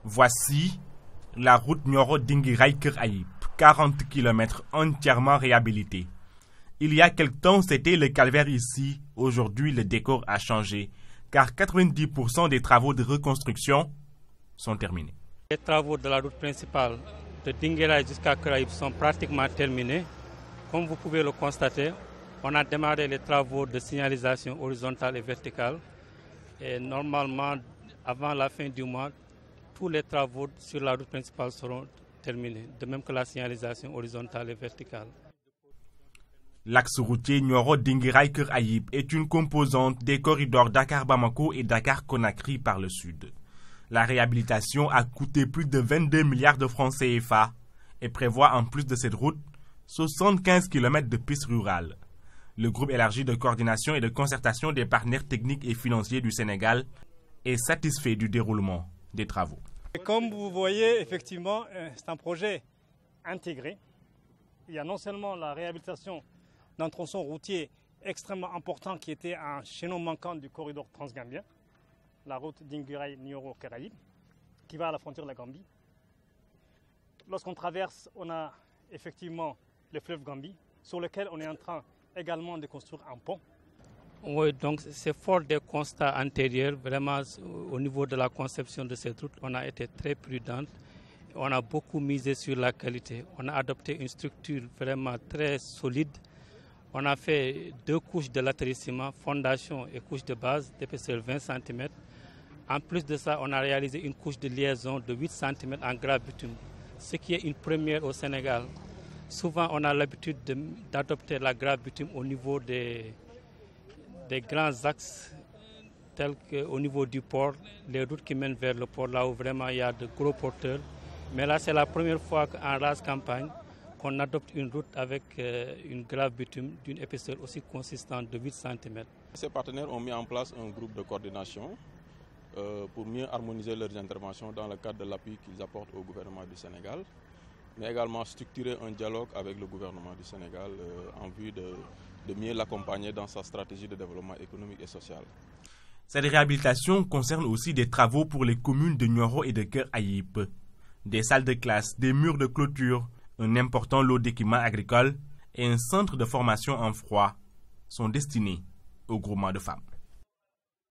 Voici la route Nioro-Dinguiraye-Keur Ayib, 40 km entièrement réhabilités. Il y a quelque temps, c'était le calvaire ici. Aujourd'hui, le décor a changé, car 90% des travaux de reconstruction sont terminés. Les travaux de la route principale de Dinguiraye jusqu'à Keur Ayib sont pratiquement terminés. Comme vous pouvez le constater, on a démarré les travaux de signalisation horizontale et verticale. Et normalement, avant la fin du mois, tous les travaux sur la route principale seront terminés, de même que la signalisation horizontale et verticale. L'axe routier Nioro-Dinguiraye-Keur Ayib est une composante des corridors Dakar-Bamako et Dakar-Conakry par le sud. La réhabilitation a coûté plus de 22 milliards de francs CFA et prévoit en plus de cette route 75 km de pistes rurales. Le groupe élargi de coordination et de concertation des partenaires techniques et financiers du Sénégal est satisfait du déroulement des travaux. Comme vous voyez, effectivement, c'est un projet intégré. Il y a non seulement la réhabilitation d'un tronçon routier extrêmement important qui était un chaînon manquant du corridor transgambien, la route Dinguiraye-Nioro-Keur Ayib, qui va à la frontière de la Gambie. Lorsqu'on traverse, on a effectivement le fleuve Gambie, sur lequel on est en train également de construire un pont. Oui, donc c'est fort des constats antérieurs. Vraiment, au niveau de la conception de cette route, on a été très prudent. On a beaucoup misé sur la qualité. On a adopté une structure vraiment très solide. On a fait 2 couches de latérissement, fondation et couche de base d'épaisseur 20 cm. En plus de ça, on a réalisé une couche de liaison de 8 cm en grave bitume, ce qui est une première au Sénégal. Souvent, on a l'habitude d'adopter la grave bitume au niveau des grands axes, tels qu'au niveau du port, les routes qui mènent vers le port, là où vraiment il y a de gros porteurs. Mais là, c'est la première fois qu'en rase campagne, qu'on adopte une route avec une grave bitume d'une épaisseur aussi consistante de 8 cm. Ces partenaires ont mis en place un groupe de coordination pour mieux harmoniser leurs interventions dans le cadre de l'appui qu'ils apportent au gouvernement du Sénégal, mais également structurer un dialogue avec le gouvernement du Sénégal en vue de mieux l'accompagner dans sa stratégie de développement économique et social. Cette réhabilitation concerne aussi des travaux pour les communes de Nioro et de Keur Ayib. Des salles de classe, des murs de clôture, un important lot d'équipements agricoles et un centre de formation en froid sont destinés au groupement de femmes.